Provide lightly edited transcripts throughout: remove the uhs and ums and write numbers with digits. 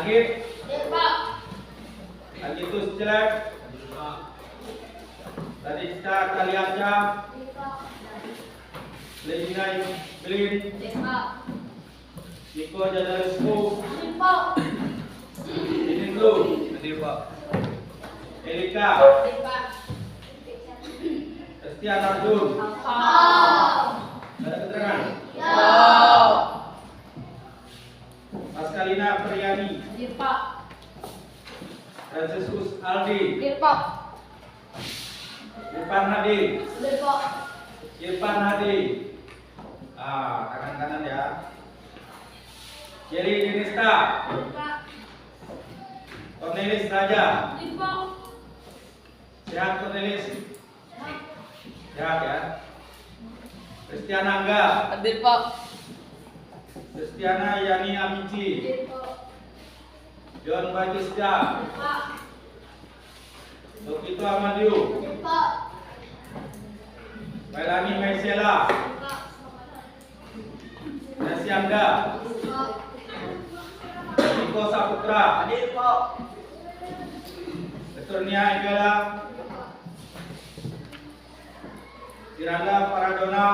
Nagib, Hadir, Pak. Agitus Jelek, Radista Kaliaca, Hadir, Pak. Leginai Belin, Hadir, Pak. Niko Jadarisku, Hadir, Pak. Ini Blue, hadir Pak. Elika, Hadir, Pak. Estian Arjun, Pak. ada keterangan? Ya. Paskalina Priani, Hadir, Pak. Franciscus Aldi, Hadir, Pak. Irfan Hadi, Hadir, Pak. Irfan Hadi. Tangan kanan ya. Jerry Dinista, Hadir, Pak. Cornelis Raja, Hadir, Pak. sehat Cornelis, sehat ya. Christian Angga, Hadir, Pak. Christiana Yani Amici, Hadir, Pak. John Bagisda, Hadir, Pak. Lokito Amadiu, Hadir, Pak. Melani Maisela, Hadir, Pak. Nasyanda, Hadir, Pak. Niko Saputra, Hadir, Pak. Peturnia Egala, Tiranda Paradona,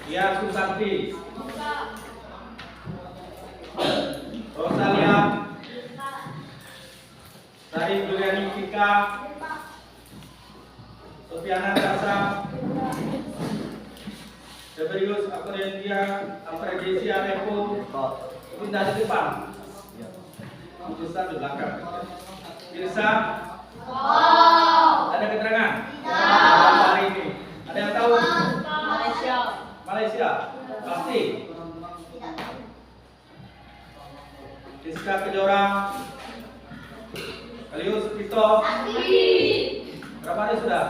Ia Susanti, Rosalia, Sari Juliani Pika, Sofiana Tasa, Seberius Apredia, Apredesia Repo, pindah di depan, Irsa di belakang. Irsa, ada keterangan? Hari ini, ada yang tahu? Malaysia. Malaysia, pasti. Rizka Kejora, Kalius Pito, berapa hari sudah?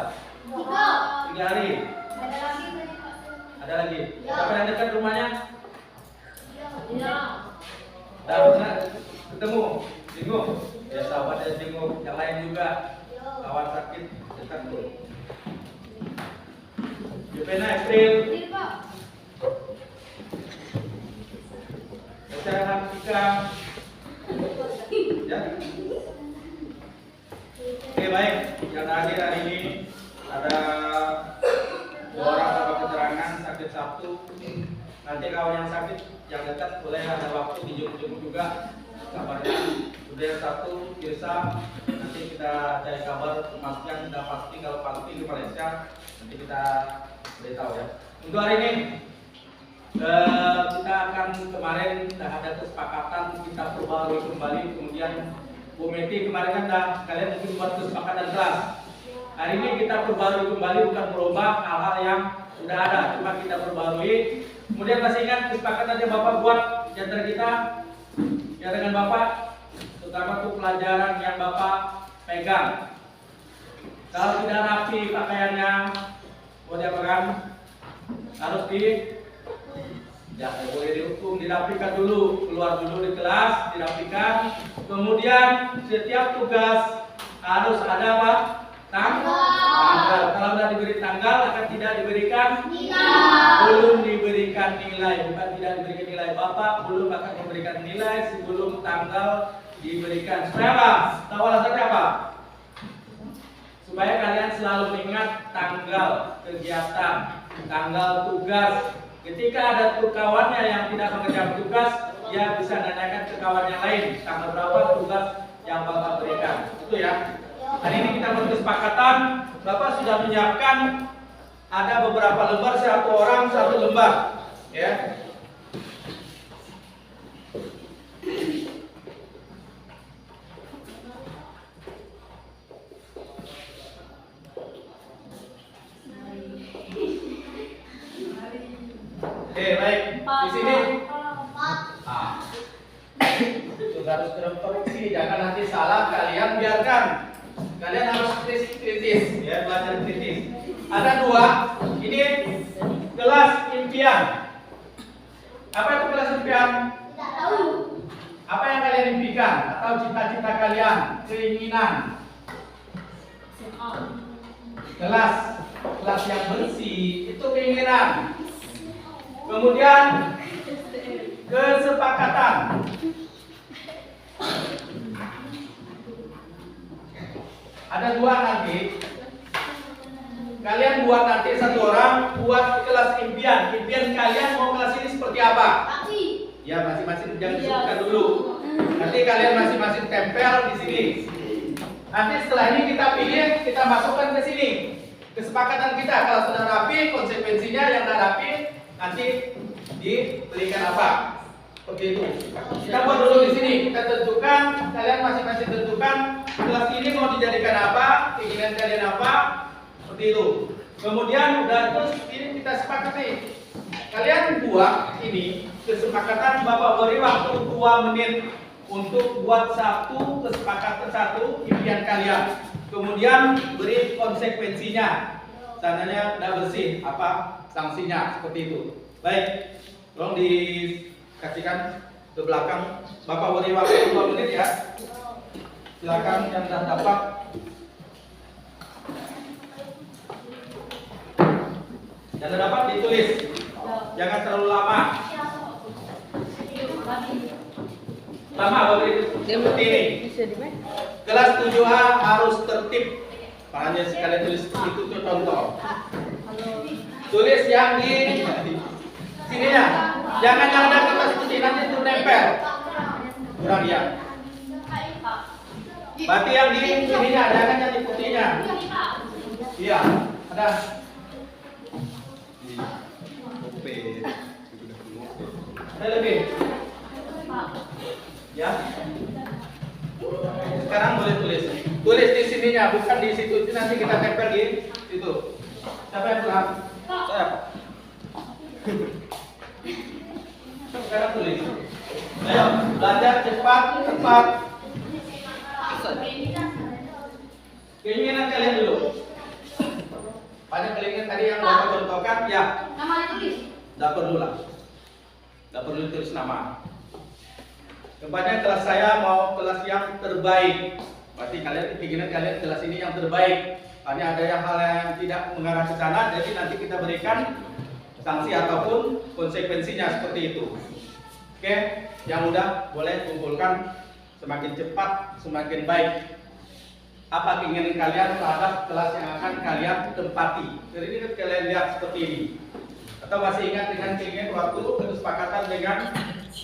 3 hari. Ada lagi. Siapa yang dekat rumahnya? Dah pernah ketemu? Jenguk. Ya sahabat ya jenguk. Yang lain juga. Kawan sakit dekat tuh. Jepena April. Acara Hafika. Ya. Oke baik. Yang hadir hari ini ada 2 orang dapat keterangan sakit Sabtu. Nanti kawan yang sakit yang dekat boleh ada waktu dijemput juga kabarnya. Sudah Sabtu Irsa, nanti kita cari kabar kemastian sudah pasti. Kalau pasti di Malaysia nanti kita beritahu ya. Untuk hari ini kita akan kemarin sudah ada kesepakatan kita perbarui kembali. Kemudian Bu Meti kemarin kan dah kalian mungkin buat kesepakatan kelas. Hari ini kita perbarui kembali, bukan merubah hal-hal yang sudah ada, cuma kita perbarui. Kemudian masih ingat kesepakatan yang Bapak buat di antara kita ya dengan Bapak, terutama untuk pelajaran yang Bapak pegang. Kalau tidak rapi pakaiannya, mau diapakan? Harus ya boleh dihukum, dirapikan dulu, keluar dulu di kelas, dirapikan. Kemudian setiap tugas harus ada apa? Tanggal. Kalau sudah diberi tanggal akan tidak diberikan nilai. Belum diberikan nilai, bukan tidak diberikan nilai. Bapak belum akan memberikan nilai sebelum tanggal diberikan. Supaya apa? Tahu alasannya apa? Supaya kalian selalu mengingat tanggal kegiatan, tanggal tugas. Ketika ada kawannya yang tidak mengerjakan tugas, dia bisa nanyakan ke kawan yang lain tanggal berapa tugas yang Bapak berikan. Itu ya. Hari ini kita berkesepakatan, Bapak sudah menyiapkan ada beberapa lembar, 1 orang 1 lembar, ya. Oke, baik. Di sini sudah harus terperinci, jangan nanti salah. Kalian biarkan. Kalian harus kritis, ya, belajar kritis. Ada 2. Ini kelas impian. Apa itu kelas impian? Tidak tahu. Apa yang kalian impikan atau cita-cita kalian, keinginan? Kelas yang bersih itu keinginan. Kemudian kesepakatan. Ada dua nanti. Kalian buat nanti satu orang buat kelas impian. Impian kalian mau kelas ini seperti apa? Ya masing-masing jangan disebutkan dulu. Nanti kalian masing-masing tempel di sini. Nanti setelah ini kita pilih, kita masukkan ke sini. Kesepakatan kita kalau sudah rapi, konsekuensinya yang sudah rapi nanti diberikan apa? Seperti itu. Kita buat dulu di sini. Kita tentukan, kalian masing-masing tentukan kelas ini mau dijadikan apa, keinginan kalian apa, seperti itu. Kemudian udah terus ini kita sepakati. Kalian buat ini kesepakatan Bapak beri waktu 2 menit untuk buat satu kesepakatan satu impian kalian. Kemudian beri konsekuensinya. Tandanya udah bersih apa sanksinya seperti itu. Baik, tolong dikasihkan ke belakang. Bapak beri waktu 2 menit ya. Silakan yang sudah dapat. Yang sudah dapat ditulis. Jangan terlalu lama. Lama beri seperti ini. Kelas 7A harus tertib. Makanya sekalian tulis itu tuh contoh. Tulis yang di sininya. Jangan yang ada kertas putih nanti itu nempel. Kurang ya. Berarti yang di sininya, jangan yang di putihnya. Iya, ada. Ada lebih. Ya. Sekarang boleh tulis. Tulis di sininya, bukan di situ. Itu nanti kita tempel di situ. Siapa yang pulang? Saya. Sekarang tulis. Ayo, belajar cepat, tepat. Keinginan kalian dulu. Pada keinginan tadi yang Bapak contohkan, ya. Namanya tulis. Tidak perlu lah. Tidak perlu tulis nama. Kepada kelas saya mau kelas yang terbaik. Berarti kalian keinginan kalian kelas ini yang terbaik. Hanya ada yang hal yang tidak mengarah ke sana, jadi nanti kita berikan sanksi ataupun konsekuensinya seperti itu. Oke, yang mudah boleh kumpulkan semakin cepat semakin baik. Apa keinginan kalian terhadap kelas yang akan kalian tempati? Jadi ini kalian lihat seperti ini. Atau masih ingat dengan keinginan waktu kesepakatan dengan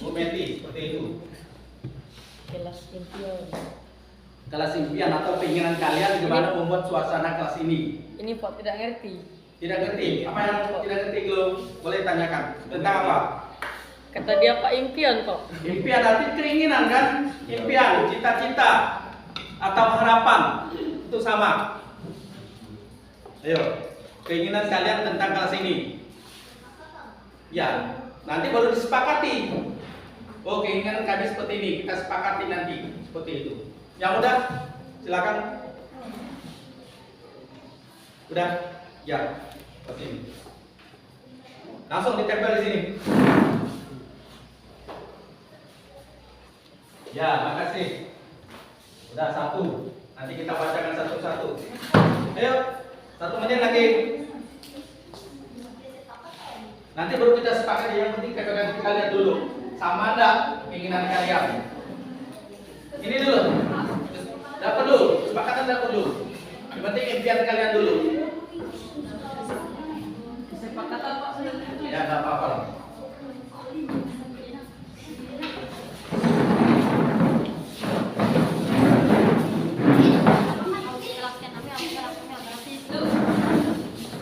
Bu Meti seperti itu. Kelas impian. Kelas impian atau keinginan kalian gimana membuat suasana kelas ini? Ini Pak tidak ngerti. Tidak ngerti? Apa yang tidak ngerti belum? Boleh tanyakan. Tentang apa? Kata dia Pak impian kok. Impian arti keinginan kan? Impian, cita-cita atau harapan itu sama. Ayo, keinginan kalian tentang kelas ini. Ya, nanti baru disepakati. Oh, keinginan kami seperti ini, kita sepakati nanti seperti itu. Yang udah, silakan. Udah, ya, seperti ini. Langsung ditempel di sini. Ya, makasih. Udah satu. Nanti kita bacakan satu-satu. Ayo, 1 menit lagi. Nanti baru kita sepakat. Yang penting kita lihat dulu sama enggak keinginan kalian. Ini dulu. Enggak perlu, sepakatan enggak perlu. Yang penting impian kalian dulu. Kesepakatan Pak sudah. Ya, enggak apa-apa.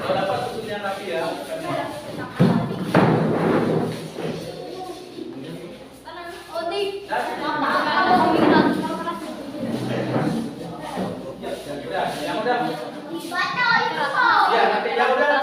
Kalau dapat susunnya rapi ya. Yang udah. Ya, nanti yang udah.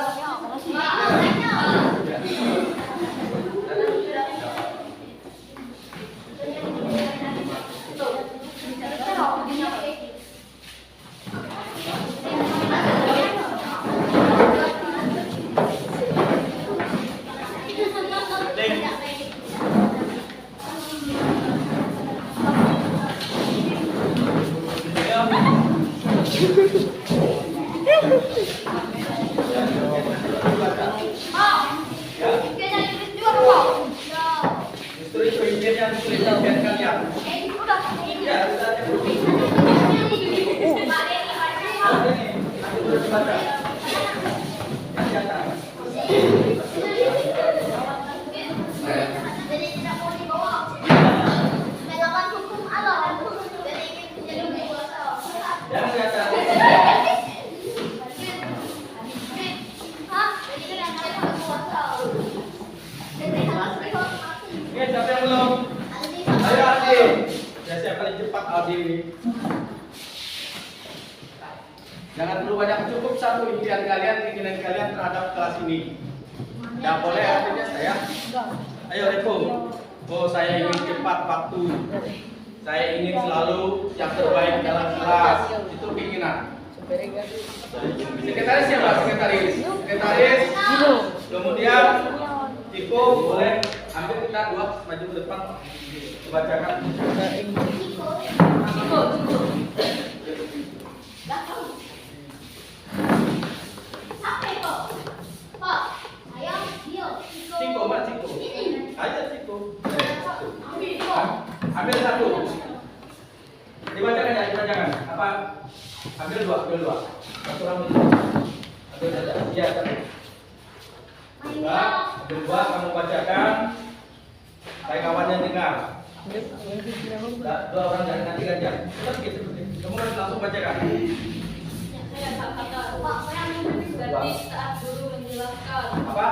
yang ditulis impian kalian. Ya, sudah ada. Aku terus baca. Di atas. Yang di atas. Oke, siapa yang belum? Ayo Aldi. Ya, siapa paling cepat Aldi ini? Jangan terlalu banyak, cukup satu impian kalian, keinginan kalian terhadap kelas ini. Yang boleh artinya saya. Ayo Repo. Oh, saya ingin cepat waktu. Saya ingin selalu yang terbaik dalam kelas. Itu keinginan. Sekretaris siapa? Sekretaris. Sekretaris. Kemudian Tiko boleh ambil kita dua maju ke depan. Bacakan. Tiko, mana Tiko? Ayo Tiko. Ambil satu. Dibacakan ya, dibacakan. Apa? Ambil dua. Satu ambil. Ambil saja. Iya, satu. Ambil dua, kamu bacakan. Saya kawannya dengar. Dua orang dari nanti ganjar. Cepat gitu. Kamu harus langsung bacakan. Berarti saat guru menjelaskan. Apa?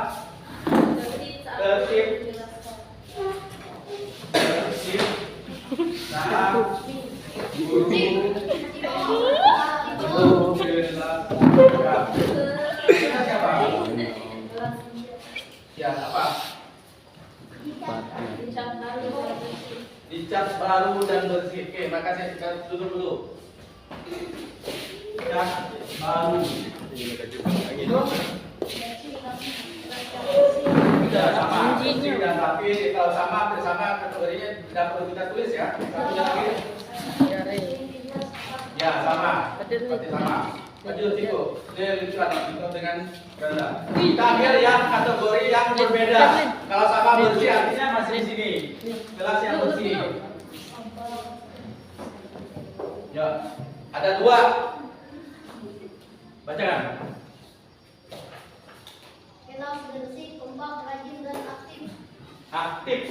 Tertib. Nah, guru menjelaskan. Siapa? Ya, apa? Dicat baru dan bersih. Oke, makasih. Kita duduk dulu. Dicat baru. Itu? Sudah sama. Bersih dan rapi. Kalau sama, bersama kategorinya tidak perlu kita tulis ya. Satunya lagi. Ya, sama. Berarti sama. Maju Tiko. Dia lucuan Tiko dengan ganda. Kita ambil yang kategori yang berbeda. Kalau sama bersih artinya masih di sini. Kelas yang bersih. Ya, ada dua. Bacakan. Kelas bersih, kompak, rajin dan aktif. Aktif.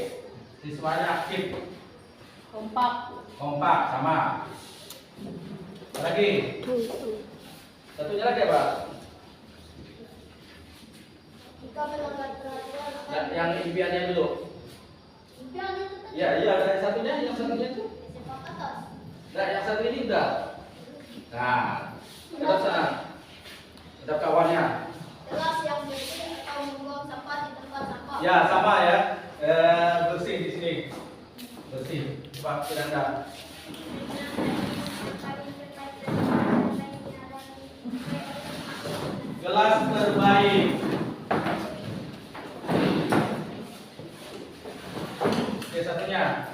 Siswanya aktif. Kompak sama. Lagi. Satunya lagi apa? Jika melanggar peraturan akan Yang impiannya dulu. impian itu tadi. Ya, iya, ada satunya, yang satunya itu. Kesepakatan. Nah, yang satu ini udah. Nah, terus sana. Ada kawannya. Kelas yang bersih atau membuang sampah di tempat sampah. Ya, sama ya. Bersih di sini. Bersih. Pak Firanda. Kelas terbaik. Oke, satunya.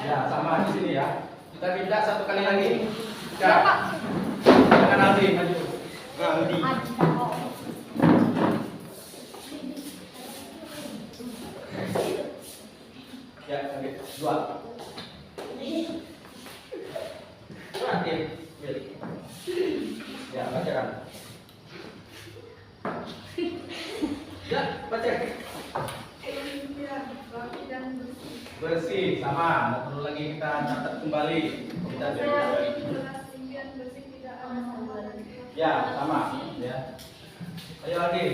Ya, sama di sini ya. Kita minta satu kali lagi. Ya. Jangan Aldi, maju. Aldi. Ya, oke. Dua. Terakhir. Ya, bacakan. Ya, baca. Bersih, sama. Nggak perlu lagi kita catat kembali. Kita ya, sama. Ya. Ayo lagi.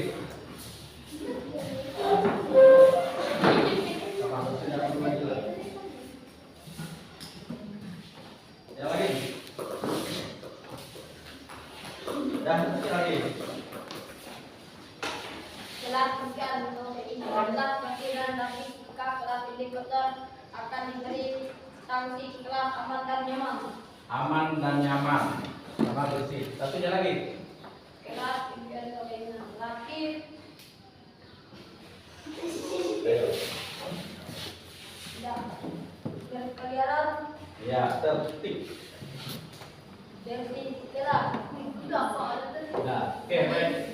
Sama bersihnya dulu lagi lah. Ya lagi. Dan bersih lagi. Kelas ikan untuk ini kelas pikiran dari kelas helikopter akan diberi sanksi kelas aman dan nyaman. Aman dan nyaman. Sama bersih. Satunya lagi. Kelas impian keinginan laki tidak berkeliaran Ya, tertib. bersih kelas. Udah, Pak. Nah, oke, baik.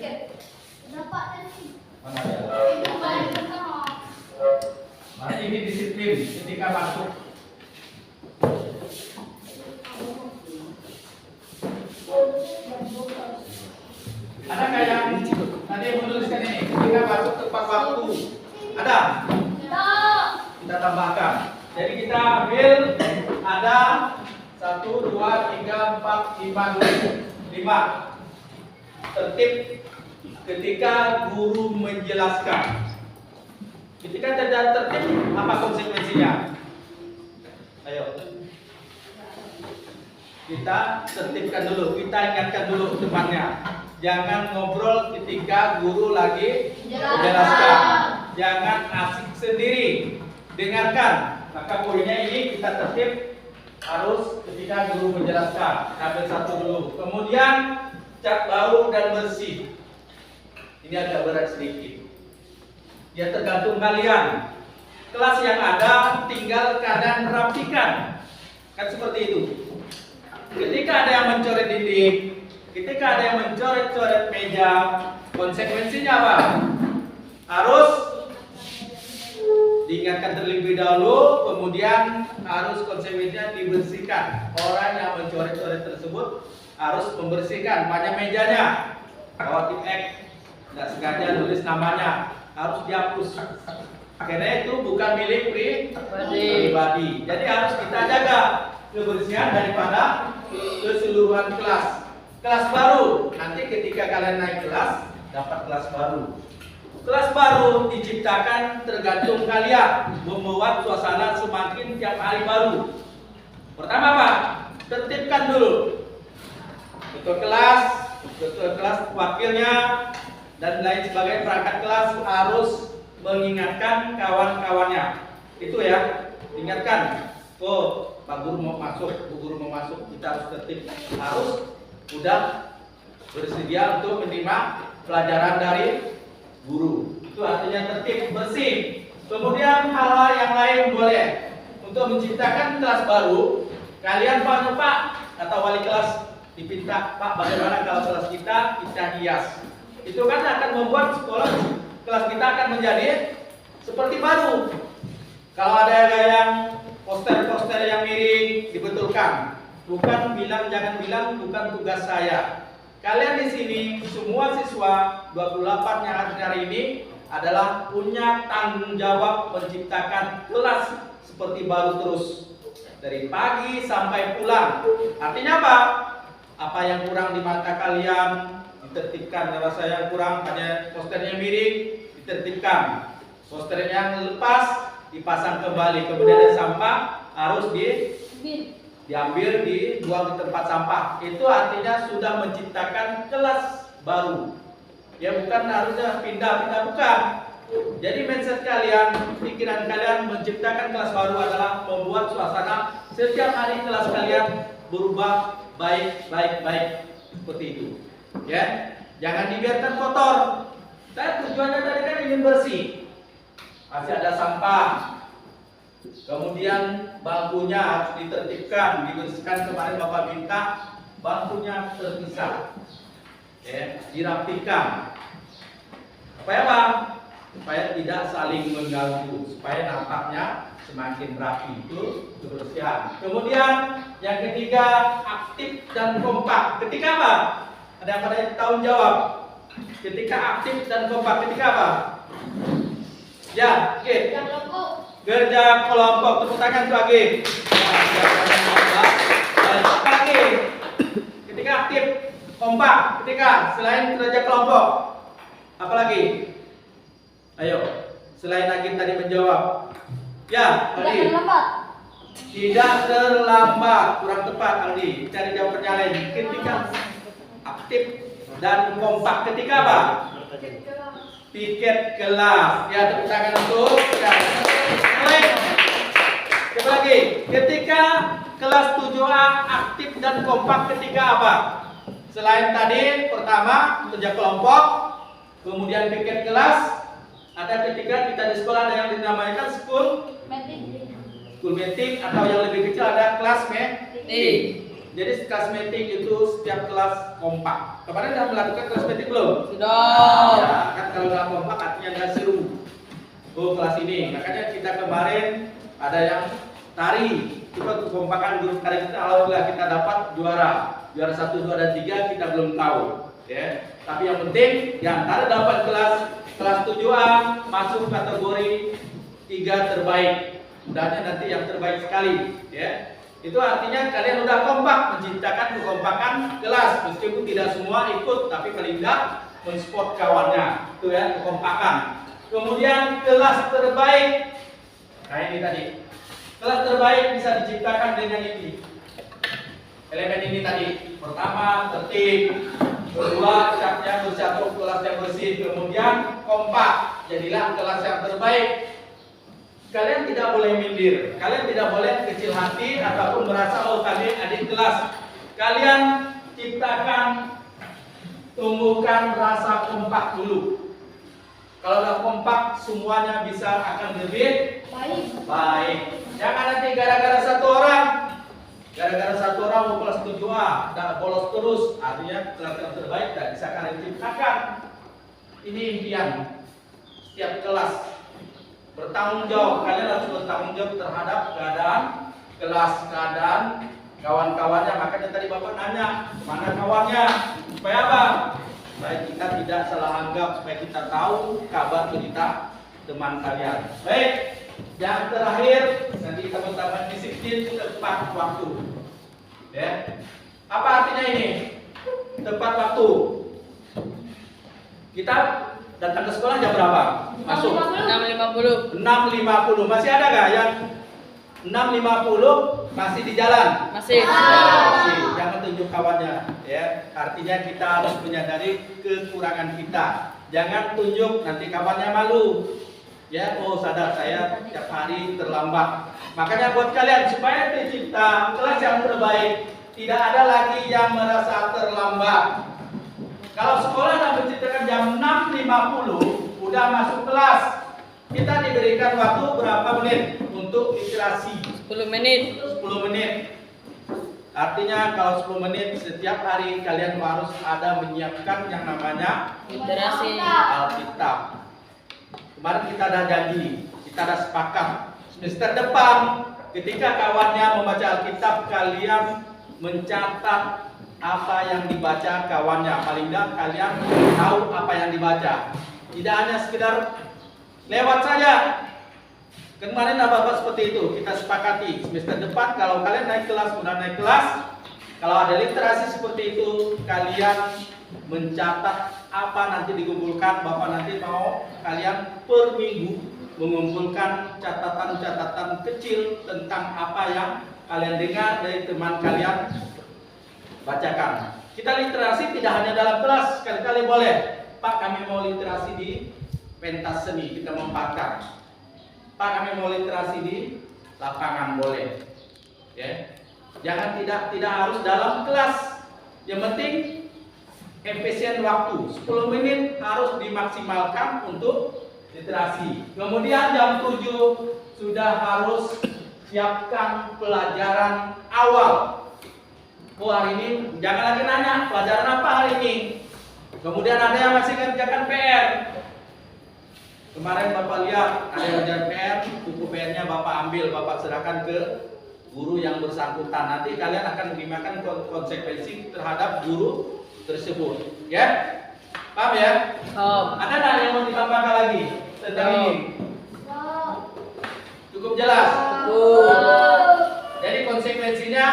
Dapat tadi. Mana ya? Itu paling pertama. Nah, ini disiplin ketika masuk. Ada nggak yang tadi menuliskan ini ketika masuk tepat waktu? Ada? Tidak. Kita tambahkan. Jadi kita ambil ada 1, 2, 3, 4, 5 tertib ketika guru menjelaskan. Ketika tidak tertib, apa konsekuensinya? Ayo. Kita tertibkan dulu, kita ingatkan dulu depannya. Jangan ngobrol ketika guru lagi menjelaskan. Jangan asik sendiri. Dengarkan. Maka poinnya ini kita tertib harus ketika guru menjelaskan. Ambil satu dulu. Kemudian cat bau dan bersih. Ini agak berat sedikit. Ya tergantung kalian. Kelas yang ada tinggal kalian rapikan. Kan seperti itu. Ketika ada yang mencoret dinding, ketika ada yang mencoret-coret meja, konsekuensinya apa? Harus diingatkan terlebih dahulu, kemudian harus konsekuensinya dibersihkan. Orang yang mencoret-coret tersebut harus membersihkan banyak mejanya. Bawa tip X, tidak sengaja tulis namanya, harus dihapus. Karena itu bukan milik pribadi. Jadi harus kita jaga kebersihan daripada keseluruhan kelas. Kelas baru, nanti ketika kalian naik kelas, dapat kelas baru. Kelas baru diciptakan tergantung kalian membuat suasana semakin tiap hari baru. Pertama apa? Tertibkan dulu. Ketua kelas wakilnya dan lain sebagainya, perangkat kelas harus mengingatkan kawan-kawannya. Itu ya, ingatkan. Oh, Pak Guru mau masuk, Bu Guru mau masuk, kita harus tertib, harus udah bersedia untuk menerima pelajaran dari guru. Itu artinya tertib, bersih. Kemudian hal-hal yang lain boleh. Untuk menciptakan kelas baru, kalian Pak atau wali kelas dipinta, Pak, bagaimana kalau kelas kita hias? Itu kan akan membuat kelas kita akan menjadi seperti baru. Kalau ada yang poster-poster yang miring, dibetulkan. Jangan bilang bukan tugas saya. Kalian di sini semua siswa 28 yang hadir hari ini adalah punya tanggung jawab menciptakan kelas seperti baru terus dari pagi sampai pulang. Artinya apa? Apa yang kurang di mata kalian ditertibkan. Rasa yang kurang pada posternya miring ditertibkan. Poster yang lepas dipasang kembali. Kemudian ada sampah harus diambil, dibuang di tempat sampah. Itu artinya sudah menciptakan kelas baru. Ya bukan harusnya pindah-pindah, bukan. Jadi mindset kalian, pikiran kalian menciptakan kelas baru adalah membuat suasana setiap hari kelas kalian berubah baik. Seperti itu. Ya, jangan dibiarkan kotor. Dan tujuannya tadi kan ingin bersih. Masih ada sampah. Kemudian bangkunya harus ditertibkan, dibersihkan. Kemarin Bapak minta bangkunya terpisah, ya, dirapikan. Supaya apa? Supaya tidak saling mengganggu, supaya nampaknya semakin rapi. Itu kebersihan. Kemudian yang ketiga, aktif dan kompak. Ketika apa? Ada yang tanggung jawab. Ketika aktif dan kompak, ketika apa? Ya, oke. Kerja kelompok, tepuk tangan lagi. Lagi. Ketika aktif, kompak. Ketika selain kerja kelompok, apa lagi? Ayo, selain lagi tadi menjawab. Ya, Aldi. Tidak terlambat, kurang tepat Aldi. Cari jawabannya lain. Ketika aktif dan kompak, ketika apa? Piket kelas. Ya, tepuk tangan untuk ya. Coba lagi. Ketika kelas 7A aktif dan kompak, ketika apa? Selain tadi pertama kerja kelompok, kemudian piket kelas, ada ketika kita di sekolah ada yang dinamakan school meeting atau yang lebih kecil ada kelas meeting. Jadi kelas meeting itu setiap kelas kompak. Kemarin sudah melakukan kelas meeting belum? Sudah. Ya, kan kalau nggak kompak artinya nggak seru. Oh, kelas ini. Makanya kita kemarin ada yang tari. Itu kekompakan grup tari kita. Alhamdulillah kita dapat juara. Juara 1, 2, dan 3 kita belum tahu. Ya. Tapi yang penting, yang antara dapat kelas 7A masuk kategori 3 terbaik. Mudahnya nanti yang terbaik sekali. Ya. Itu artinya kalian udah kompak menciptakan kekompakan kelas, meskipun tidak semua ikut, tapi paling tidak mensupport kawannya. Itu ya, kekompakan. Kemudian kelas terbaik, nah ini tadi. Kelas terbaik bisa diciptakan dengan ini. Elemen ini tadi. Pertama, tertib. Kedua, yang bersatu, kelas yang bersih. Kemudian kompak. Jadilah kelas yang terbaik. Kalian tidak boleh minder, kalian tidak boleh kecil hati ataupun merasa oh kami adik kelas. Kalian ciptakan, tumbuhkan rasa kompak dulu. Kalau udah kompak, semuanya bisa akan lebih baik. Jangan nanti gara-gara satu orang mau kelas 7A, dan bolos terus, artinya kelas yang terbaik tidak bisa kalian ciptakan. Ini impian setiap kelas. Bertanggung jawab, kalian harus bertanggung jawab terhadap keadaan kelas, keadaan kawan-kawannya. Makanya tadi Bapak nanya, mana kawannya? Supaya apa? Supaya kita tidak salah anggap, supaya kita tahu kabar kita teman kalian. Baik, yang terakhir, nanti teman-teman disiplin tepat waktu. Ya. Apa artinya ini? Tepat waktu. Kita datang ke sekolah jam berapa? Masuk 6.50. 6.50. Masih ada nggak yang 6.50 masih di jalan? Masih. Masih. Jangan tunjuk kawannya, ya. Artinya kita harus menyadari kekurangan kita. Jangan tunjuk, nanti kawannya malu. Ya, oh sadar saya tiap hari terlambat. Makanya buat kalian supaya tercipta kelas yang terbaik, tidak ada lagi yang merasa terlambat. Kalau sekolah dan menciptakan jam 6.50 udah masuk kelas, kita diberikan waktu berapa menit untuk literasi? 10 menit. 10 menit. Artinya kalau 10 menit setiap hari kalian harus ada menyiapkan yang namanya Literasi. Alkitab. Kemarin kita ada janji, kita ada sepakat. Semester depan ketika kawannya membaca Alkitab, kalian mencatat apa yang dibaca kawannya. Paling tidak kalian tahu apa yang dibaca. Tidak hanya sekedar lewat saja. Kemarin Bapak seperti itu, kita sepakati semester depan kalau kalian naik kelas, sudah naik kelas, kalau ada literasi seperti itu, kalian mencatat apa nanti dikumpulkan. Bapak nanti mau kalian per minggu mengumpulkan catatan-catatan kecil tentang apa yang kalian dengar dari teman kalian bacakan. Kita literasi tidak hanya dalam kelas, sekali-kali boleh. Pak, kami mau literasi di pentas seni, kita membakar. Pak, kami mau literasi di lapangan, boleh. Ya. Jangan tidak harus dalam kelas. Yang penting efisien waktu. 10 menit harus dimaksimalkan untuk literasi. Kemudian jam 7 sudah harus siapkan pelajaran awal. Oh, hari ini jangan lagi nanya pelajaran apa hari ini. Kemudian ada yang masih kerjakan PR. Kemarin Bapak lihat ada yang kerjakan PR, buku PR-nya Bapak ambil, Bapak serahkan ke guru yang bersangkutan. Nanti kalian akan terima konsekuensi terhadap guru tersebut. Ya? Paham ya? Ada nggak yang mau ditambahkan lagi tentang ini? Cukup jelas? Jadi konsekuensinya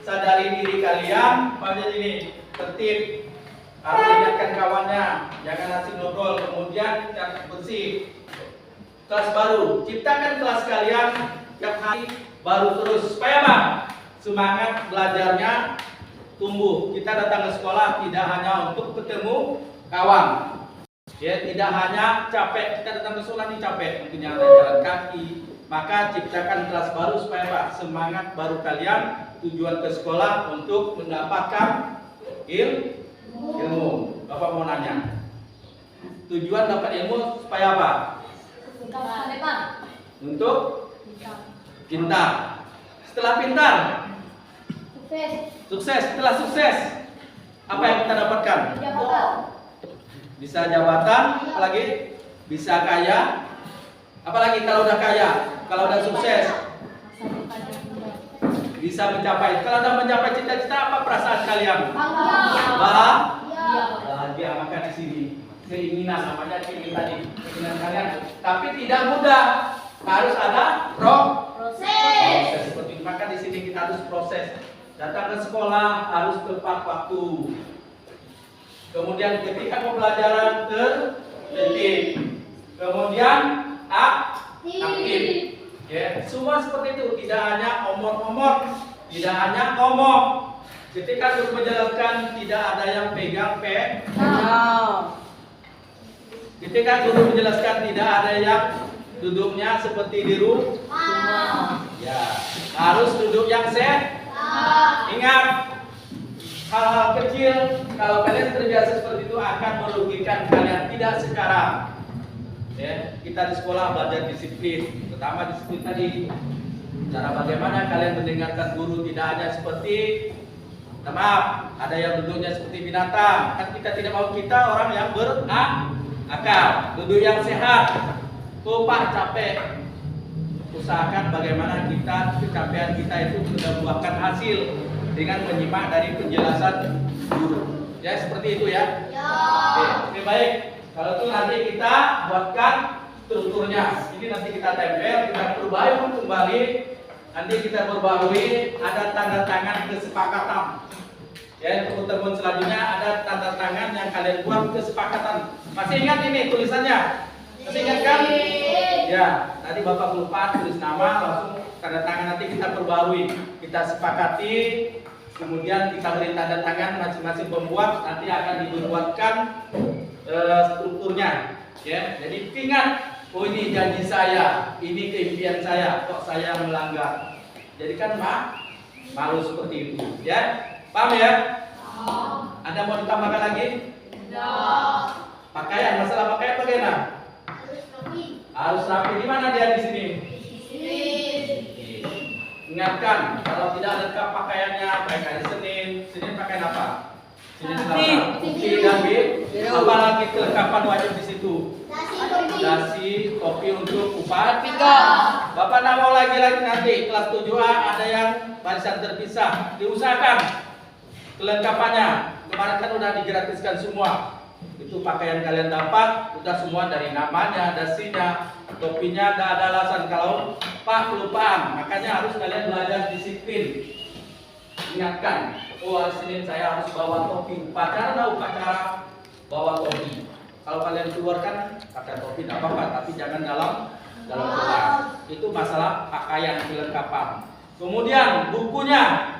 sadari diri kalian, pada ini tertib, harus ingatkan kawannya, jangan asing ngobrol, kemudian yang bersih. Kelas baru, ciptakan kelas kalian tiap hari baru terus. Supaya apa? Semangat belajarnya tumbuh. Kita datang ke sekolah tidak hanya untuk ketemu kawan, ya, tidak hanya capek. Kita datang ke sekolah ini capek, mungkin yang jalan kaki. Maka ciptakan kelas baru supaya apa? Semangat baru kalian. Tujuan ke sekolah untuk mendapatkan ilmu. Bapak mau nanya, tujuan dapat ilmu supaya apa? Untuk pintar. Setelah pintar, Sukses. Setelah sukses, apa yang kita dapatkan? Jabatan. Bisa jabatan, apalagi bisa kaya. Apalagi kalau udah kaya, kalau udah sukses, bisa mencapai. Kalau udah mencapai cita-cita, apa perasaan kalian? Bahagia. Maka di sini keinginan, namanya keinginan kalian. Tapi tidak mudah, harus ada proses seperti itu. Maka di sini kita harus proses. Datang ke sekolah harus tepat waktu. Kemudian ketika pembelajaran tertib. Kemudian aktif. Ya, semua seperti itu. Tidak hanya omong-omong, tidak hanya ngomong. Ketika guru menjelaskan, tidak ada yang pegang Ketika guru menjelaskan, tidak ada yang duduknya seperti di rumah. Ya, harus duduk yang sehat. Ingat, hal-hal kecil kalau kalian terbiasa seperti itu akan merugikan kalian. Tidak sekarang. Ya, kita di sekolah belajar disiplin, terutama disiplin tadi. Cara bagaimana kalian mendengarkan guru, tidak hanya seperti, maaf, ada yang duduknya seperti binatang. Kan kita tidak mau kita orang yang berakal, duduk yang sehat. Pak capek. Usahakan bagaimana kecapean kita itu sudah membuahkan hasil dengan menyimak dari penjelasan guru. Ya, seperti itu ya. Oke, baik. Kalau itu nanti kita buatkan strukturnya. Ini nanti kita tempel, kita perbarui kembali. Nanti kita perbarui, ada tanda tangan kesepakatan. Ya, untuk temuan selanjutnya ada tanda tangan yang kalian buat kesepakatan. Masih ingat ini tulisannya? Masih ingat kan? Ya, tadi Bapak lupa tulis nama, langsung tanda tangan, nanti kita perbarui, kita sepakati, kemudian kita beri tanda tangan masing-masing pembuat, nanti akan dibuatkan strukturnya. Ya, jadi ingat, oh ini janji saya, ini keimpian saya, kok saya melanggar. Jadi kan malu seperti itu, ya. Paham ya? Ada mau ditambahkan lagi? Pakaian, masalah pakaian bagaimana? Harus rapi. Di mana dia di sini? Ingatkan, kalau tidak lengkap pakaiannya, baik hari Senin pakaian apa? Senin Selasa, putih dan biru. Apalagi kelengkapan wajib di situ. Dasi, topi untuk upacara. Bapak tidak mau lagi nanti kelas 7A ada yang barisan terpisah. Diusahakan kelengkapannya. Kemarin kan udah digratiskan semua. Itu pakaian kalian dapat, udah semua dari namanya, dasinya, topinya, tidak ada alasan kalau Pak kelupaan. Makanya harus kalian belajar disiplin. Ingatkan, oh hari Senin saya harus bawa topi. Upacara bawa topi. Kalau kalian keluarkan pakai topi tidak apa-apa, tapi jangan dalam kelas. Itu masalah pakaian kelengkapan. Kemudian bukunya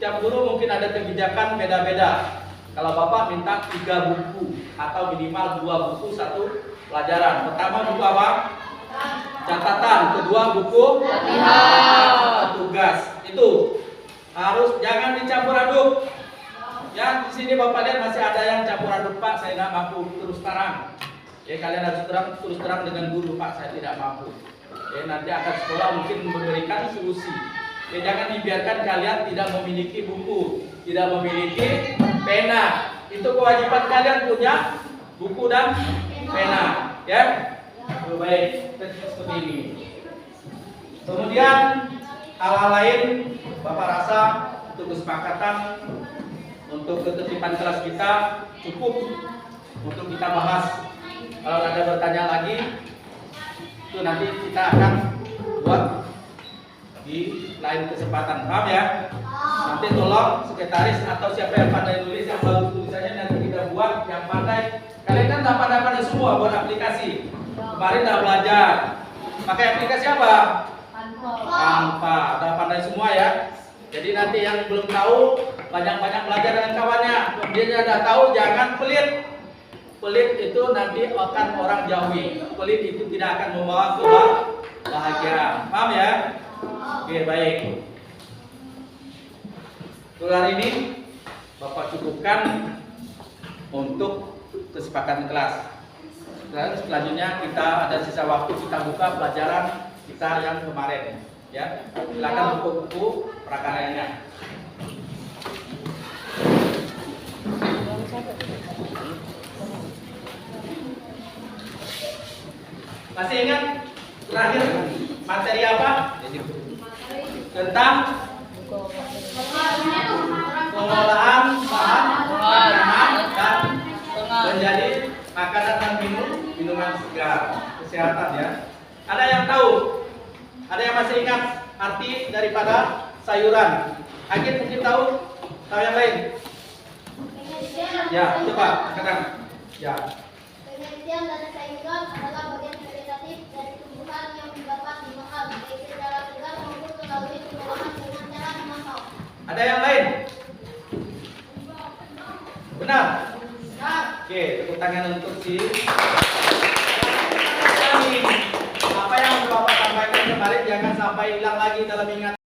tiap guru mungkin ada kebijakan beda-beda. Kalau Bapak minta 3 buku atau minimal 2 buku satu pelajaran. Pertama buku apa? Catatan. Kedua buku tugas. Itu harus jangan dicampur aduk. Ya, di sini Bapak lihat masih ada yang campur aduk, Pak. Saya tidak mampu terus terang. Ya, kalian harus terus terang dengan guru, Pak. Saya tidak mampu. Ya, nanti akan sekolah mungkin memberikan solusi. Ya, jangan dibiarkan kalian tidak memiliki buku, tidak memiliki pena. Itu kewajiban kalian punya buku dan pena, ya. Baik, seperti ini. Kemudian hal-hal lain Bapak rasa untuk kesepakatan untuk ketertiban kelas kita cukup untuk kita bahas. Kalau ada bertanya lagi, itu nanti kita akan buat di lain kesempatan. Paham ya? Nanti tolong sekretaris atau siapa yang pandai nulis, yang bagus tulisannya nanti kita buat yang pandai. Kalian kan tak pandai semua buat aplikasi. Kemarin udah belajar. Pakai aplikasi apa? Canva. Udah pandai semua ya. Jadi nanti yang belum tahu banyak-banyak belajar dengan kawannya. Kemudian yang udah tahu jangan pelit. Pelit itu nanti akan orang jauhi. Pelit itu tidak akan membawa kebahagiaan. Paham ya? Oke, baik. Untuk hari ini Bapak cukupkan untuk kesepakatan kelas. Dan selanjutnya kita ada sisa waktu, kita buka pelajaran kita yang kemarin. Ya, silakan buku-buku prakaryanya. Masih ingat terakhir materi apa? Tentang pengolahan bahan makanan dan menjadi makanan dan minuman segar, kesehatan ya. Ada yang tahu? Ada yang masih ingat arti daripada sayuran? Agit mungkin tahu? Tahu yang lain? Ya, coba katakan. Ya. Penelitian dari sayuran adalah bagian vegetatif dari tumbuhan yang dapat dimakan baik secara segar maupun melalui pengolahan dengan cara dimasak. Ada yang lain? Benar? Oke, tepuk tangan untuk si apa yang Bapak sampaikan kemarin jangan sampai hilang lagi dalam ingatan.